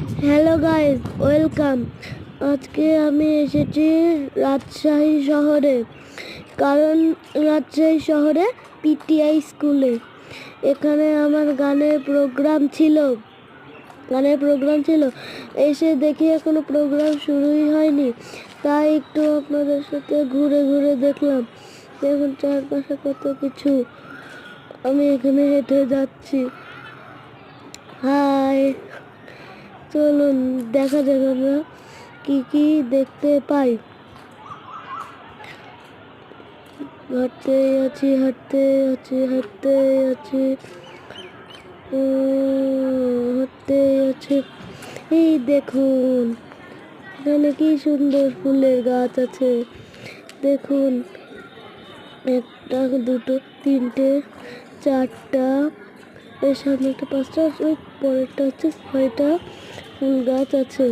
Hello guys, welcome. আজকে আমি এসেছি রাজশাহী শহরে, কারণ রাজশাহী শহরে পিটিআই স্কুলে এখানে আমার গানের প্রোগ্রাম ছিল। এসে দেখি এখনো প্রোগ্রাম শুরুই হয়নি, তাই একটু আপনাদের সাথে ঘুরে ঘুরে দেখলাম। দেখুন চারপাশে কত কিছু। আমি এখানে হেঁটে যাচ্ছি। হাই, চলুন দেখা যাক আমরা কি কি দেখতে পাই। হাঁটতে আছি, হাঁটতে আছি। এই দেখুন, এখানে কি সুন্দর ফুলের গাছ আছে। দেখুন, একটা, দুটো, তিনটে, চারটা, এর সামনে একটা, পাঁচটা, ওই পরেরটা হচ্ছে ছয়টা ফুল গাছ আছে।